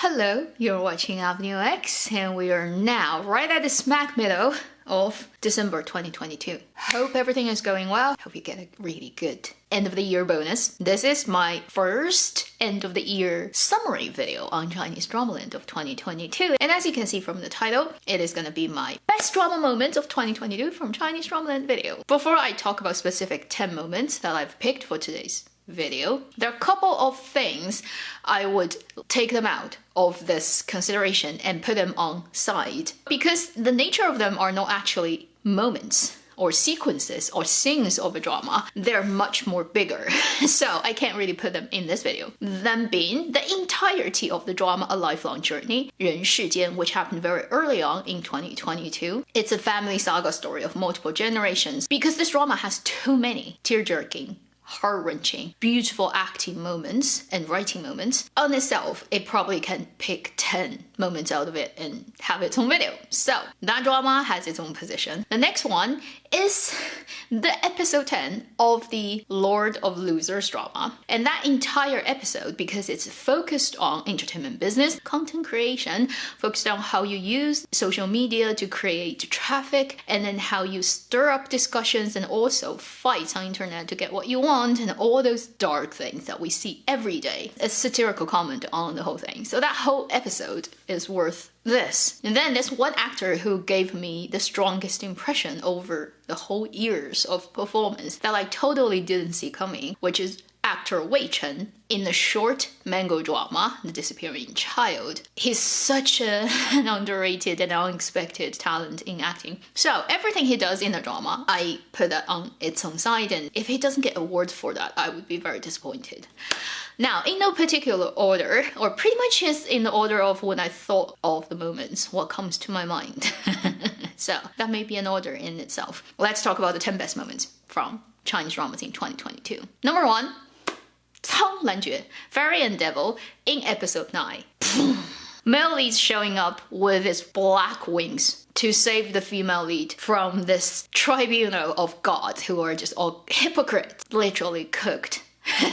Hello, you're watching Avenue X, and we are now right at the smack middle of December 2022. Hope everything is going well. Hope you get a really good end of the year bonus. This is my first end of the year summary video on Chinese drama land of 2022. And as you can see from the title, it is gonna be my best drama moments of 2022 from Chinese drama land video. Before I talk about specific 10 moments that I've picked for today's video, there are a couple of things I would take them out of this consideration and put them on side because the nature of them are not actually moments or sequences or scenes of a drama. They're much more bigger, so I can't really put them in this video. Them being the entirety of the drama A Lifelong Journey, 人世间, which happened very early on in 2022. It's a family saga story of multiple generations because this drama has too many tear-jerking, heart-wrenching, beautiful acting moments and writing moments. On itself, it probably can pick 10 moments out of it and have its own video. So that drama has its own position. The next one is the episode 10 of the Lord of Losers drama. And that entire episode, because it's focused on entertainment business, content creation, focused on how you use social media to create traffic, and then how you stir up discussions and also fights on internet to get what you want, and all those dark things that we see every day. A satirical comment on the whole thing. So that whole episode is worth this. And then there's one actor who gave me the strongest impression over the whole years of performance that I totally didn't see coming, which is actor Wei Chen in the short mango drama, The Disappearing Child. He's such an underrated and unexpected talent in acting. So everything he does in the drama, I put that on its own side, and if he doesn't get awards for that, I would be very disappointed. Now, in no particular order, or pretty much is in the order of when I thought of the moments, what comes to my mind. So that may be an order in itself. Let's talk about the 10 best moments from Chinese dramas in 2022. Number 1, 苍兰诀, Fairy and Devil in episode 9. Male lead showing up with his black wings to save the female lead from this tribunal of gods who are just all hypocrites, literally cooked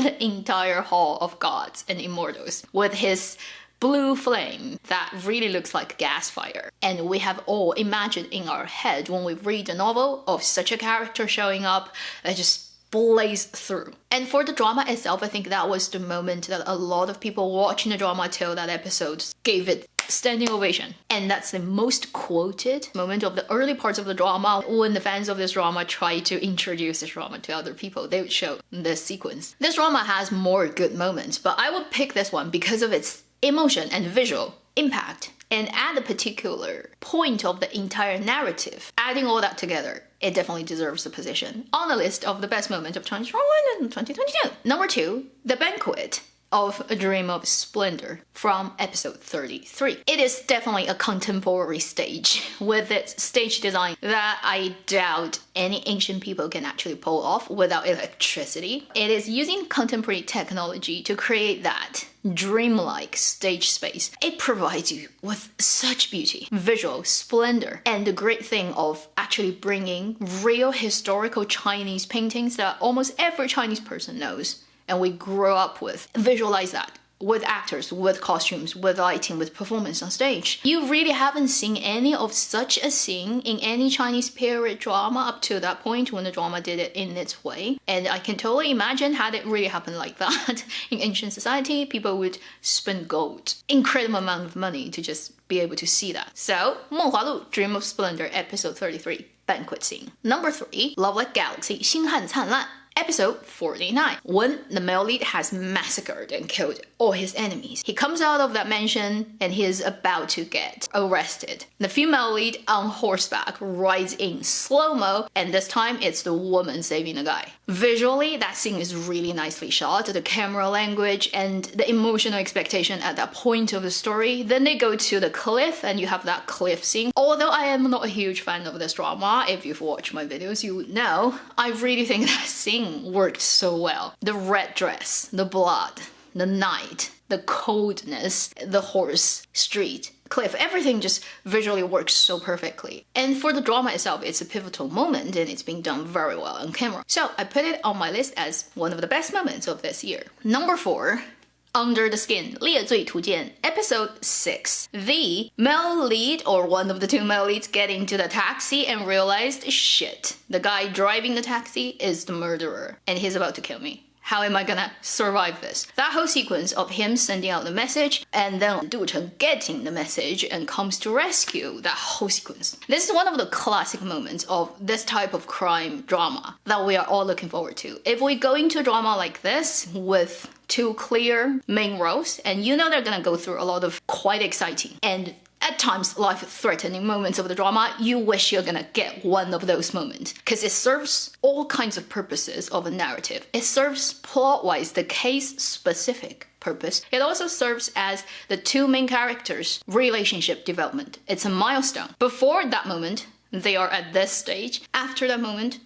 the entire hall of gods and immortals with his blue flame that really looks like gas fire. And we have all imagined in our head when we read a novel of such a character showing up that just blaze through. And for the drama itself, I think that was the moment that a lot of people watching the drama till that episode gave it standing ovation. And that's the most quoted moment of the early parts of the drama. When the fans of this drama try to introduce this drama to other people, they would show this sequence. This drama has more good moments, but I would pick this one because of its emotion and visual impact. And at a particular point of the entire narrative, adding all that together, it definitely deserves a position on the list of the best moments of Chinese drama in 2022. Number 2, The Banquet of A Dream of Splendor from episode 33. It is definitely a contemporary stage with its stage design that I doubt any ancient people can actually pull off without electricity. It is using contemporary technology to create that dreamlike stage space. It provides you with such beauty, visual splendor, and the great thing of actually bringing real historical Chinese paintings that almost every Chinese person knows and we grow up with. Visualize that with actors, with costumes, with lighting, with performance on stage. You really haven't seen any of such a scene in any Chinese period drama up to that point when the drama did it in its way. And I can totally imagine had it really happened like that in ancient society, people would spend gold, incredible amount of money to just be able to see that. So, 梦华录 Dream of Splendor, episode 33, banquet scene. Number 3, Love Like Galaxy, 星汉灿烂. Episode 49, when the male lead has massacred and killed all his enemies. He comes out of that mansion and he is about to get arrested. The female lead on horseback rides in slow-mo, and this time it's the woman saving the guy. Visually, that scene is really nicely shot, the camera language and the emotional expectation at that point of the story. Then they go to the cliff and you have that cliff scene. Although I am not a huge fan of this drama, if you've watched my videos, you would know, I really think that scene worked so well. The red dress, the blood, the night, the coldness, the horse, street, cliff, everything just visually works so perfectly. And for the drama itself, it's a pivotal moment and it's being done very well on camera. So I put it on my list as one of the best moments of this year. Number 4, Under the Skin, 猎罪图鉴, Episode 6. The male lead, or one of the two male leads, get into the taxi and realized, shit, the guy driving the taxi is the murderer, and he's about to kill me. How am I gonna survive this? That whole sequence of him sending out the message and then Du Chen getting the message and comes to rescue, that whole sequence. This is one of the classic moments of this type of crime drama that we are all looking forward to. If we go into a drama like this with two clear main roles, and you know they're gonna go through a lot of quite exciting and at times life-threatening moments of the drama, you wish you're gonna get one of those moments because it serves all kinds of purposes of a narrative. It serves plot-wise the case-specific purpose. It also serves as the two main characters' relationship development. It's a milestone. Before that moment, they are at this stage. After that moment,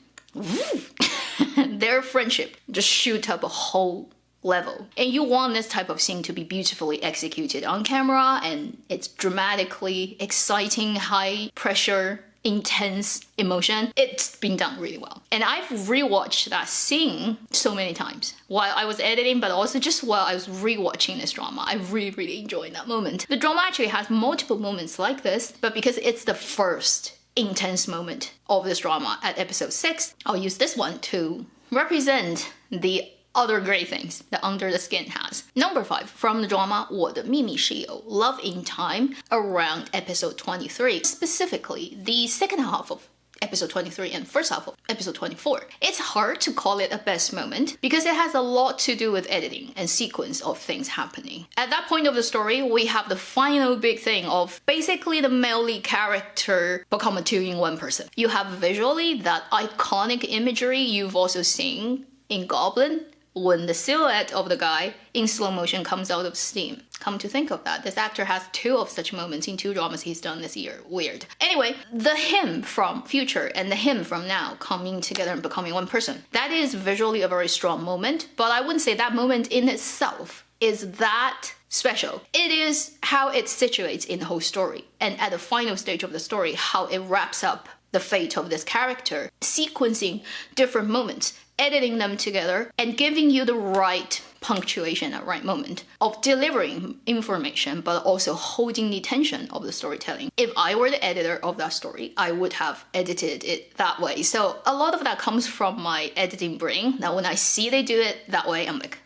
their friendship just shoot up a whole level. And you want this type of scene to be beautifully executed on camera, and it's dramatically exciting, high pressure, intense emotion. It's been done really well. And I've rewatched that scene so many times while I was editing, but also just while I was rewatching this drama. I really enjoyed that moment. The drama actually has multiple moments like this, but because it's the first intense moment of this drama at episode 6, I'll use this one to represent the other great things that Under the Skin has. Number 5, from the drama 我的秘密室友, Love in Time, around episode 23. Specifically, the second half of episode 23 and first half of episode 24. It's hard to call it a best moment because it has a lot to do with editing and sequence of things happening. At that point of the story, we have the final big thing of basically the male lead character become a two-in-one person. You have visually that iconic imagery you've also seen in Goblin, when the silhouette of the guy in slow motion comes out of steam. Come to think of that, this actor has 2 of such moments in 2 dramas he's done this year. Weird. Anyway, the him from future and the him from now coming together and becoming one person. That is visually a very strong moment, but I wouldn't say that moment in itself is that special. It is how it situates in the whole story, and at the final stage of the story, how it wraps up the fate of this character, sequencing different moments, editing them together, and giving you the right punctuation at right moment of delivering information, but also holding the tension of the storytelling. If I were the editor of that story, I would have edited it that way. So a lot of that comes from my editing brain. Now when I see they do it that way, I'm like,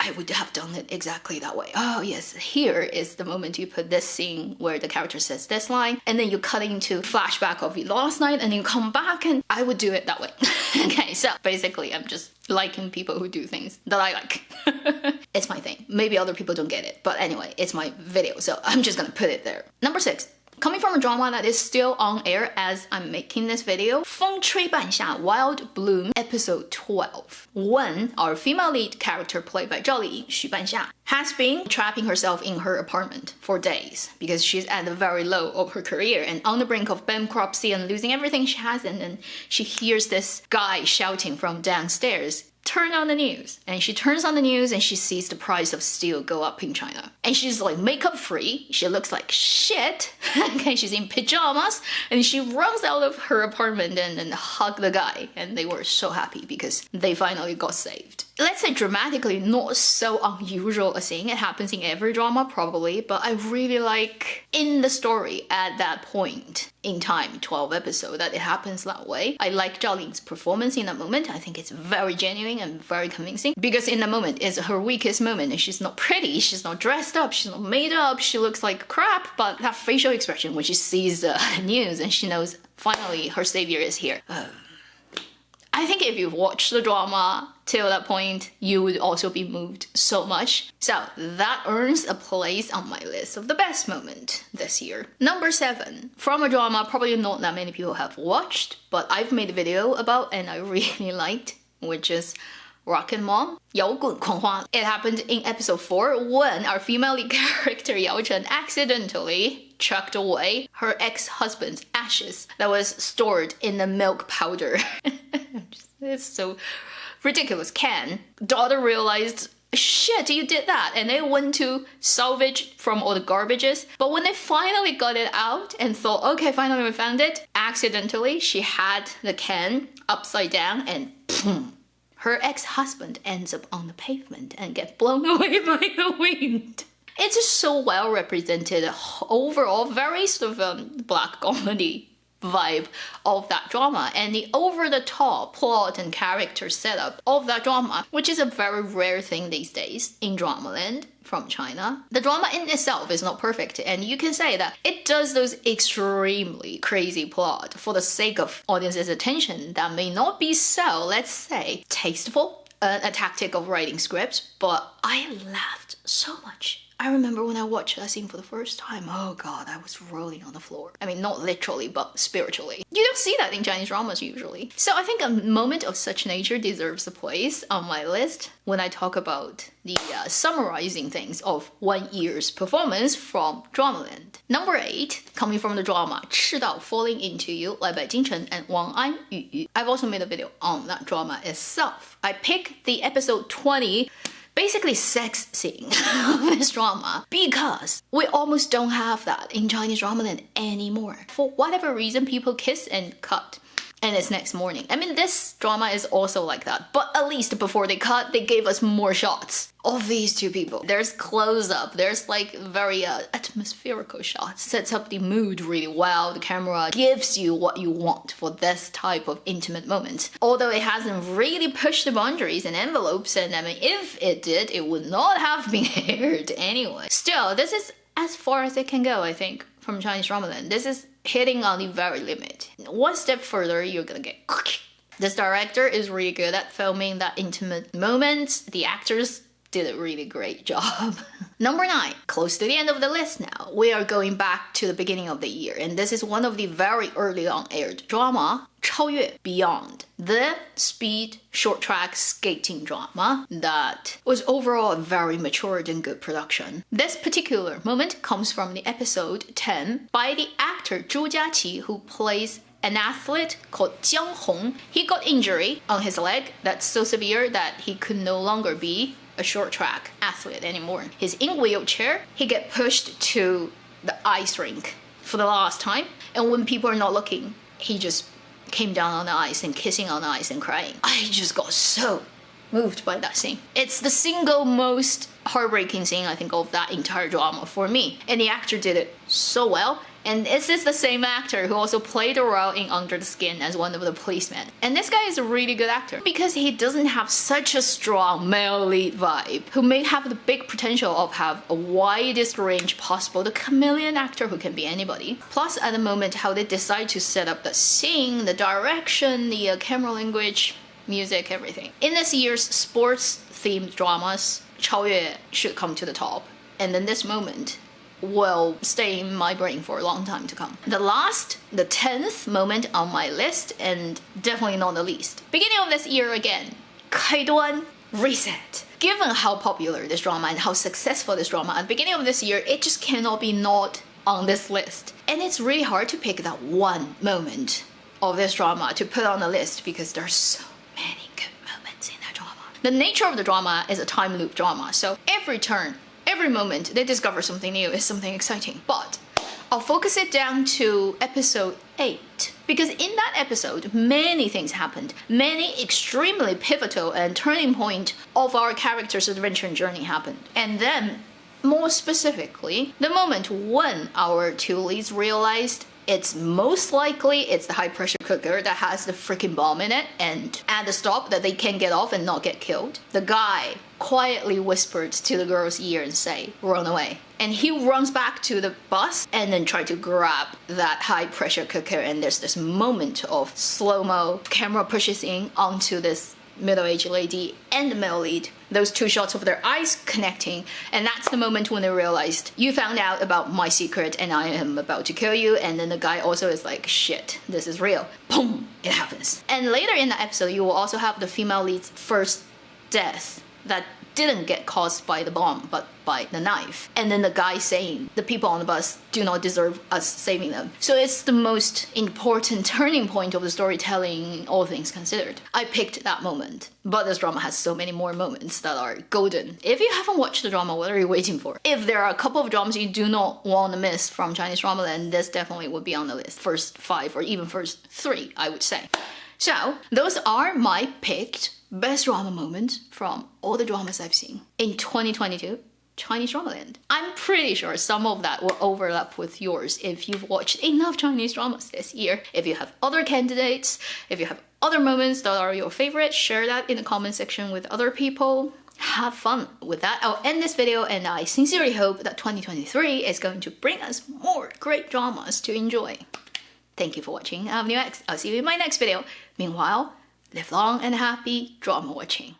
I would have done it exactly that way. Oh yes, here is the moment you put this scene where the character says this line, and then you cut into flashback of last night, and you come back, and I would do it that way. Okay, so basically I'm just liking people who do things that I like. It's my thing. Maybe other people don't get it, but anyway, it's my video, so I'm just gonna put it there. Number 6. Coming from a drama that is still on air as I'm making this video, 风吹半夏 Wild Bloom, episode 12. When our female lead character played by Zhao Li, Xu Banxia, has been trapping herself in her apartment for days because she's at the very low of her career and on the brink of bankruptcy and losing everything she has, and then she hears this guy shouting from downstairs, turn on the news. And she turns on the news and she sees the price of steel go up in China. And she's like makeup free. She looks like shit. Okay, she's in pajamas and she runs out of her apartment and hugs the guy. And they were so happy because they finally got saved. Let's say dramatically not so unusual a thing. It happens in every drama probably, but I really like in the story at that point in time, 12 episodes, that it happens that way. I like Zhao Ling's performance in that moment. I think it's very genuine and very convincing because in the moment it's her weakest moment and she's not pretty, she's not dressed up, she's not made up, she looks like crap, but that facial expression when she sees the news and she knows finally her savior is here. I think if you've watched the drama till that point, you would also be moved so much. So that earns a place on my list of the best moment this year. Number 7, from a drama probably not that many people have watched, but I've made a video about and I really liked, which is Rocket Mom, 摇滚狂花. It happened in episode 4 when our female lead character Yao Chen accidentally chucked away her ex-husband's ashes that was stored in the milk powder. It's so ridiculous. Can daughter realized, shit, you did that, and they went to salvage from all the garbages. But when they finally got it out and thought, okay, finally we found it, accidentally she had the can upside down and boom, her ex-husband ends up on the pavement and gets blown away by the wind. It's just so well represented overall, very sort of black comedy vibe of that drama, and the over-the-top plot and character setup of that drama, which is a very rare thing these days in Dramaland from China. The drama in itself is not perfect, and you can say that it does those extremely crazy plot for the sake of audience's attention that may not be so, let's say, tasteful, a tactic of writing scripts, but I laughed so much. I remember when I watched that scene for the first time, oh god, I was rolling on the floor. I mean, not literally, but spiritually. You don't see that in Chinese dramas usually. So I think a moment of such nature deserves a place on my list when I talk about the summarizing things of 1 year's performance from Dramaland. Number 8, coming from the drama 赤道 Falling Into You, led by Jin Chen and Wang Anyu. I've also made a video on that drama itself. I picked the episode 20 basically sex scene of this drama because we almost don't have that in Chinese Dramaland anymore. For whatever reason, people kiss and cut and it's next morning. I mean, this drama is also like that, but at least before they cut, they gave us more shots of these two people. There's close-up, there's like very atmospherical shots, sets up the mood really well. The camera gives you what you want for this type of intimate moment. Although it hasn't really pushed the boundaries and envelopes, and I mean, if it did, it would not have been aired anyway. Still, this is as far as it can go, I think, from Chinese Dramaland. This is hitting on the very limit. One step further, you're gonna get this director is really good at filming that intimate moments. The actors did a really great job. Number 9, close to the end of the list now. We are going back to the beginning of the year, and this is one of the very early on aired drama, 超越 Beyond, the speed short track skating drama that was overall a very matured and good production. This particular moment comes from the episode 10 by the actor Zhu Jiaqi, who plays an athlete called Jiang Hong. He got injury on his leg that's so severe that he could no longer be a short track athlete anymore. He's in wheelchair. He get pushed to the ice rink for the last time, and when people are not looking, he just came down on the ice and kissing on the ice and crying. I just got so moved by that scene. It's the single most heartbreaking scene, I think, of that entire drama for me. And the actor did it so well. And this is the same actor who also played a role in Under the Skin as one of the policemen. And this guy is a really good actor because he doesn't have such a strong male lead vibe, who may have the big potential of have a widest range possible, the chameleon actor who can be anybody. Plus, at the moment, how they decide to set up the scene, the direction, the camera language, music, everything. In this year's sports-themed dramas, 超越 should come to the top. And then this moment will stay in my brain for a long time to come. The last, the 10th moment on my list, and definitely not the least. Beginning of this year again, 开端 reset. Given how popular this drama and how successful this drama at the beginning of this year, it just cannot be not on this list. And it's really hard to pick that one moment of this drama to put on the list because there's so many good moments in that drama. The nature of the drama is a time loop drama, so every turn, every moment they discover something new is something exciting. But I'll focus it down to episode 8 because in that episode many things happened. Many extremely pivotal and turning point of our character's adventure and journey happened. And then, more specifically, the moment when our two leads realized it's most likely it's the high pressure cooker that has the freaking bomb in it, and at the stop that they can get off and not get killed, the guy quietly whispered to the girl's ear and say, run away. And he runs back to the bus and then try to grab that high pressure cooker, and there's this moment of slow-mo, camera pushes in onto this middle-aged lady and the male lead, those two shots of their eyes connecting, and that's the moment when they realized, you found out about my secret and I am about to kill you. And then the guy also is like, shit, this is real. Boom, it happens. And later in the episode you will also have the female lead's first death that didn't get caused by the bomb but by the knife, and then the guy saying the people on the bus do not deserve us saving them. So it's the most important turning point of the storytelling, all things considered. I picked that moment, but this drama has so many more moments that are golden. If you haven't watched the drama, what are you waiting for? If there are a couple of dramas you do not want to miss from Chinese drama, then this definitely would be on the list. First 5 or even first 3, I would say. So those are my picked best drama moments from all the dramas I've seen in 2022 Chinese drama land. I'm pretty sure some of that will overlap with yours if you've watched enough Chinese dramas this year. If you have other candidates, if you have other moments that are your favorite, share that in the comment section with other people. Have fun. With that, I'll end this video, and I sincerely hope that 2023 is going to bring us more great dramas to enjoy. Thank you for watching Avenue X. I'll see you in my next video. Meanwhile, live long and happy drama watching.